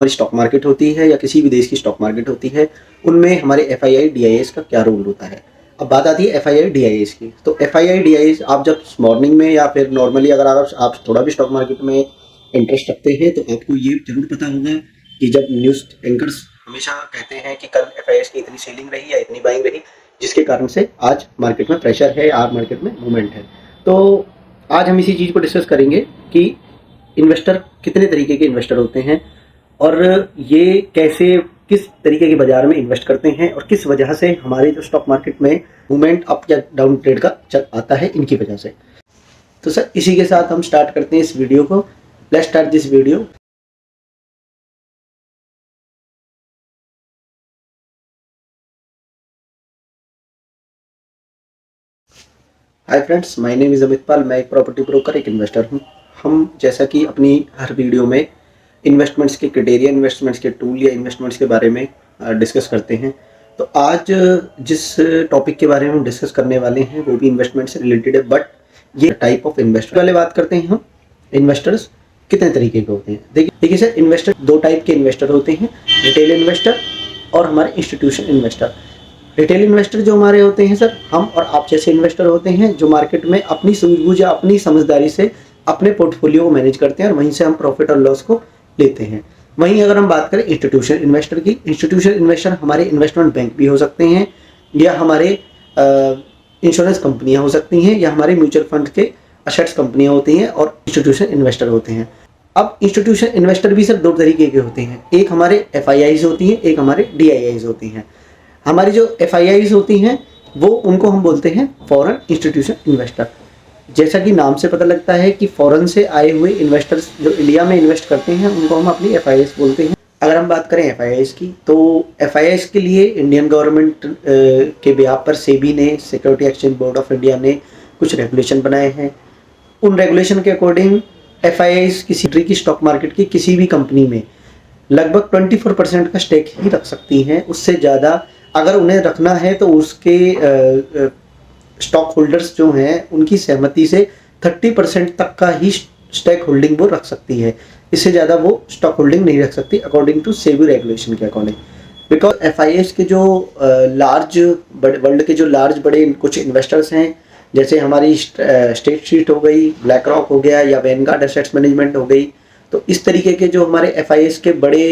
हमारी stock market होती है या किसी भी देश की स्टॉक मार्केट होती है, उनमें हमारे एफआईआई डीआईएस का क्या रोल होता है। अब बात आती है एफआईआई डीआईएस की। तो एफआईआई डीआईएस आप जब मॉर्निंग में या फिर नॉर्मली अगर आप थोड़ा भी स्टॉक मार्केट में इंटरेस्ट रखते हैं तो आपको ये जरूर पता होगा कि जब न्यूज एंकर्स हमेशा कहते हैं कि कल एफआईआई की इतनी सेलिंग रही या इतनी बाइंग रही, जिसके कारण से आज मार्केट में प्रेशर है, आज मार्केट में मूवमेंट है। तो आज हम इसी चीज़ को डिस्कस करेंगे कि इन्वेस्टर कितने तरीके के इन्वेस्टर होते हैं और ये कैसे किस तरीके के बाजार में इन्वेस्ट करते हैं और किस वजह से हमारे जो स्टॉक मार्केट में मूवमेंट अप या डाउन ट्रेड का चल आता है इनकी वजह से। तो सर इसी के साथ हम स्टार्ट करते हैं इस वीडियो को। Let's start this video. Hi friends, my name is Amit Pal. मैं एक प्रॉपर्टी ब्रोकर, एक इन्वेस्टर हूँ। हम जैसा कि अपनी हर वीडियो में इन्वेस्टमेंट्स के क्राइटेरिया, इन्वेस्टमेंट्स के टूल या इन्वेस्टमेंट्स के बारे में डिस्कस करते हैं। तो आज जिस टॉपिक के बारे में हम डिस्कस करने वाले हैं वो भी इन्वेस्टमेंट से रिलेटेड है, बट ये टाइप ऑफ इन्वेस्टर वाले बात करते हैं। हम इन्वेस्टर्स कितने तरीके के होते हैं। देखिए सर, इन्वेस्टर दो टाइप के इन्वेस्टर होते हैं, रिटेल इन्वेस्टर और हमारे इंस्टीट्यूशन इन्वेस्टर। रिटेल इन्वेस्टर जो हमारे होते हैं सर, हम और आप जैसे इन्वेस्टर होते हैं जो मार्केट में अपनी सूझबूझ या अपनी समझदारी से अपने पोर्टफोलियो को मैनेज करते हैं और वहीं से हम प्रॉफिट और लॉस को लेते हैं। वहीं अगर हम बात करें इंस्टीट्यूशन इन्वेस्टर की, इंस्टीट्यूशन इन्वेस्टर हमारे इन्वेस्टमेंट बैंक भी हो सकते हैं या हमारे इंश्योरेंस कंपनियां हो सकती हैं या हमारे म्यूचुअल फंड के असेट्स कंपनियां होती हैं और इंस्टीट्यूशन इन्वेस्टर होते हैं। अब इंस्टीट्यूशन इन्वेस्टर भी सर दो तरीके के होते हैं, एक हमारे एफआईआईज होती हैं, एक हमारे डीआईआईज होती हैं। हमारी जो एफआईआईज होती हैं वो उनको हम बोलते हैं फॉरेन इंस्टीट्यूशन इन्वेस्टर। जैसा कि नाम से पता लगता है कि फॉरेन से आए हुए इन्वेस्टर्स जो इंडिया में इन्वेस्ट करते हैं उनको हम अपनी एफआईआईज बोलते हैं। अगर हम बात करें एफआईआईज की, तो एफआईआईज के लिए इंडियन गवर्नमेंट के बिहाफ पर सेबी ने, security exchange board of India ने कुछ रेगुलेशन बनाए हैं। उन रेगुलेशन के अकॉर्डिंग एफआईआईज किसी की स्टॉक मार्केट की किसी भी कंपनी में लगभग 24% का स्टेक ही रख सकती हैं। उससे ज़्यादा अगर उन्हें रखना है तो उसके स्टॉक होल्डर्स जो हैं उनकी सहमति से 30% तक का ही स्टेक होल्डिंग वो रख सकती है। इससे ज़्यादा वो स्टॉक होल्डिंग नहीं रख सकती अकॉर्डिंग टू सेबी रेगुलेशन के अकॉर्डिंग। बिकॉज एफआईआईज के जो वर्ल्ड के जो लार्ज बड़े कुछ इन्वेस्टर्स हैं, जैसे हमारी स्टेट स्ट्रीट हो गई, ब्लैक रॉक हो गया या वैनगार्ड एसेट्स मैनेजमेंट हो गई, तो इस तरीके के जो हमारे एफआईआईज के बड़े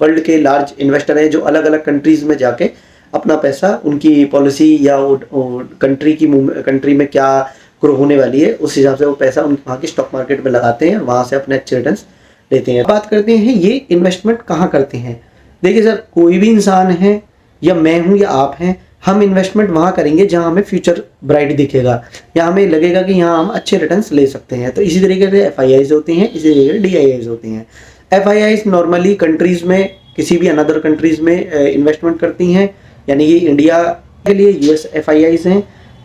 वर्ल्ड के लार्ज इन्वेस्टर हैं जो अलग अलग कंट्रीज़ में जाके अपना पैसा, उनकी पॉलिसी या कंट्री में क्या ग्रो होने वाली है उस हिसाब से वो पैसा वहाँ की स्टॉक मार्केट में लगाते हैं, वहाँ से अपने अच्छे रिटर्न्स लेते हैं। बात करते हैं ये इन्वेस्टमेंट कहाँ करते हैं। देखिए सर, कोई भी इंसान है या मैं हूँ या आप हैं, हम इन्वेस्टमेंट वहाँ करेंगे जहाँ हमें फ्यूचर ब्राइट दिखेगा या हमें लगेगा कि यहाँ हम अच्छे रिटर्न्स ले सकते हैं। तो इसी तरीके से एफआईआईज होती हैं, इसी तरीके से डीआईआईज होती हैं। एफआईआईज नॉर्मली कंट्रीज़ में किसी भी अनदर कंट्रीज़ में इन्वेस्टमेंट करती हैं, यानी कि इंडिया के लिए यूएस एफआईआईज हैं,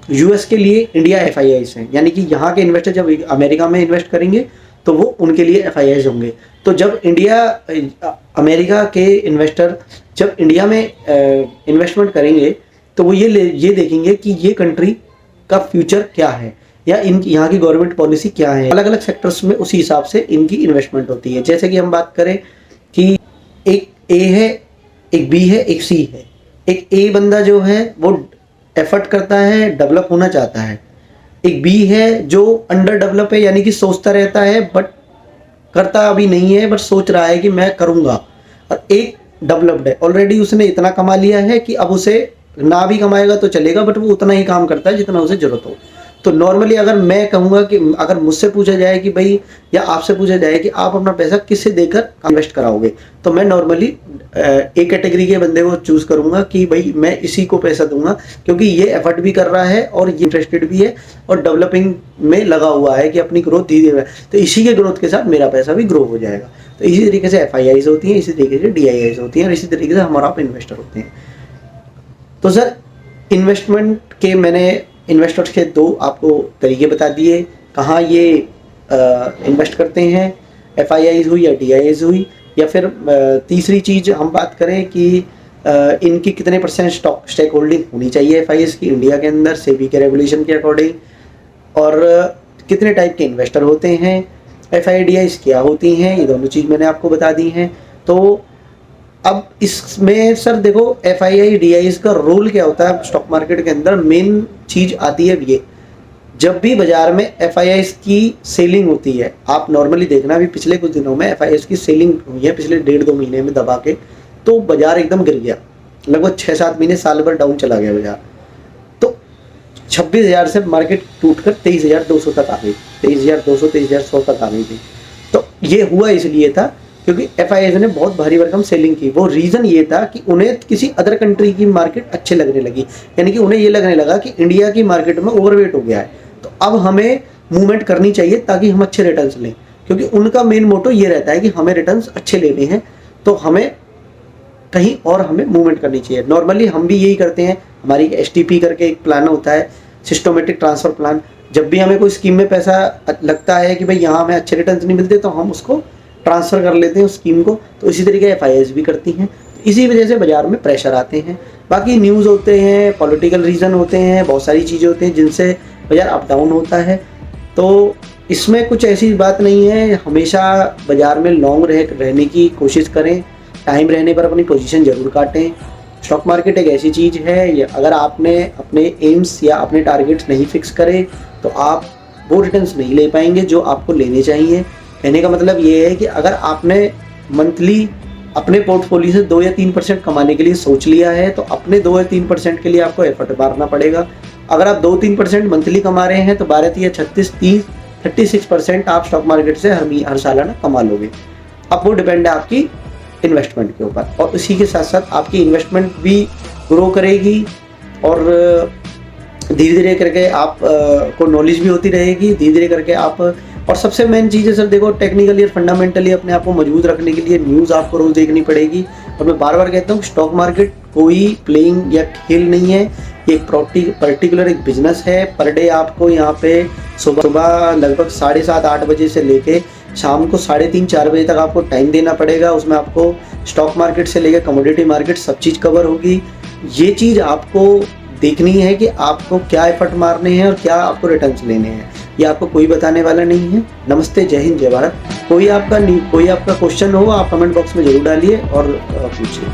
यूएस के लिए इंडिया एफआईआईज हैं। यानी कि यहाँ के इन्वेस्टर जब अमेरिका में इन्वेस्ट करेंगे तो वो उनके लिए एफआईआईज होंगे। तो जब अमेरिका के इन्वेस्टर जब इंडिया में इन्वेस्टमेंट करेंगे तो वो ये देखेंगे कि ये कंट्री का फ्यूचर क्या है या इनकी यहाँ की गवर्नमेंट पॉलिसी क्या है। अलग अलग सेक्टर्स में उसी हिसाब से इनकी इन्वेस्टमेंट होती है। जैसे कि हम बात करें कि एक ए है, एक बी है, एक सी है। एक ए बंदा जो है वो एफर्ट करता है, डेवलप होना चाहता है। एक बी है जो अंडर डेवलप है, यानी कि सोचता रहता है बट करता अभी नहीं है, बट सोच रहा है कि मैं करूँगा। और एक डेवलप्ड है, ऑलरेडी उसने इतना कमा लिया है कि अब उसे ना भी कमाएगा तो चलेगा बट वो उतना ही काम करता है जितना उसे जरूरत हो। तो नॉर्मली अगर मैं कहूँगा कि अगर मुझसे पूछा जाए कि भाई, या आपसे पूछा जाए कि आप अपना पैसा किससे देकर इन्वेस्ट कराओगे, तो मैं नॉर्मली एक कैटेगरी के बंदे को चूज़ करूँगा कि भाई मैं इसी को पैसा दूंगा क्योंकि ये एफर्ट भी कर रहा है और ये इंटरेस्टेड भी है और डेवलपिंग में लगा हुआ है कि अपनी ग्रोथ धीरे धीरे, तो इसी के ग्रोथ के साथ मेरा पैसा भी ग्रो हो जाएगा। तो इसी तरीके से एफआईआईज होती हैं, इसी तरीके से डीआईआईज होती हैं और इसी तरीके से हमारा आप इन्वेस्टर होते हैं। तो सर इन्वेस्टमेंट के मैंने इन्वेस्टर्स के दो आपको तरीके बता दिए, कहाँ ये इन्वेस्ट करते हैं, एफआईआईज हुई या डीआईआईज हुई। या फिर तीसरी चीज़ हम बात करें कि इनकी कितने % स्टेक होल्डिंग होनी चाहिए एफआईआईज की इंडिया के अंदर सेबी के रेगुलेशन के अकॉर्डिंग, और कितने टाइप के इन्वेस्टर होते हैं, FIDIs क्या होती हैं, ये दोनों चीज़ मैंने आपको बता दी हैं। तो अब इसमें सर देखो FIDIs का रोल क्या होता है स्टॉक मार्केट के अंदर, मेन चीज़ आती है ये, जब भी बाजार में FIIs की सेलिंग होती है, आप नॉर्मली देखना भी पिछले कुछ दिनों में FIIs की सेलिंग हुई है पिछले 1.5-2 महीने में दबा के, तो बाजार एकदम गिर गया, लगभग 6-7 महीने साल भर डाउन चला गया बाजार। तो 26,000 से मार्केट टूटकर 23,200 तक आ गई, 23,200 23,100 तक आ गई थी। तो ये हुआ इसलिए था क्योंकि FIIs ने बहुत भारी भरकम सेलिंग की। वो रीज़न ये था कि उन्हें किसी अदर कंट्री की मार्केट अच्छे लगने लगी, यानी कि उन्हें ये लगने लगा कि इंडिया की मार्केट में ओवरवेट हो गया है, तो अब हमें मूवमेंट करनी चाहिए ताकि हम अच्छे रिटर्न्स लें, क्योंकि उनका मेन मोटो ये रहता है कि हमें रिटर्न्स अच्छे लेने हैं, तो हमें कहीं और हमें मूवमेंट करनी चाहिए। नॉर्मली हम भी यही करते हैं, हमारी STP करके एक प्लान होता है, सिस्टोमेटिक ट्रांसफ़र प्लान। जब भी हमें कोई स्कीम में पैसा लगता है कि भाई यहाँ हमें अच्छे रिटर्न्स नहीं मिलते, तो हम उसको ट्रांसफ़र कर लेते हैं उस स्कीम को। तो इसी तरीके FIIs भी करती हैं, इसी वजह से बाज़ार में प्रेशर आते हैं। बाकी न्यूज़ होते हैं, पॉलिटिकल रीज़न होते हैं, बहुत सारी चीज़ें होती हैं जिनसे बाज़ार अप डाउन होता है। तो इसमें कुछ ऐसी बात नहीं है, हमेशा बाज़ार में लॉन्ग रहने की कोशिश करें, टाइम रहने पर अपनी पोजीशन ज़रूर काटें। स्टॉक मार्केट एक ऐसी चीज़ है, ये अगर आपने अपने एम्स या अपने टारगेट्स नहीं फिक्स करे तो आप वो रिटर्न्स नहीं ले पाएंगे जो आपको लेने चाहिए। कहने का मतलब ये है कि अगर आपने मंथली अपने पोर्टफोलियो से 2 या 3% कमाने के लिए सोच लिया है, तो अपने 2 या 3% के लिए आपको एफर्ट मारना पड़ेगा। अगर आप 2-3% मंथली कमा रहे हैं तो 12 या 36% आप स्टॉक मार्केट से हर सालाना कमा लोगे। अब वो डिपेंड है आपकी इन्वेस्टमेंट के ऊपर, और इसी के साथ साथ आपकी इन्वेस्टमेंट भी ग्रो करेगी और धीरे धीरे करके आप को नॉलेज भी होती रहेगी, धीरे धीरे करके आप। और सबसे मेन चीज़ है सर देखो, टेक्निकली और फंडामेंटली अपने आप को मजबूत रखने के लिए न्यूज़ आपको रोज़ देखनी पड़ेगी। और मैं बार बार कहता हूँ स्टॉक मार्केट कोई प्लेइंग या खेल नहीं है, ये एक पर्टिकुलर एक बिजनेस है। पर डे आपको यहाँ पे सुबह लगभग 7:30-8 बजे से लेके शाम को 3:30-4 बजे तक आपको टाइम देना पड़ेगा। उसमें आपको स्टॉक मार्केट से लेकर कमोडिटी मार्केट सब चीज़ कवर होगी। ये चीज़ आपको देखनी है कि आपको क्या एफर्ट मारने हैं और क्या आपको रिटर्न्स लेने हैं, ये आपको कोई बताने वाला नहीं है। नमस्ते, जय हिंद, जय भारत। कोई आपका क्वेश्चन हो आप कमेंट बॉक्स में जरूर डालिए और पूछिए।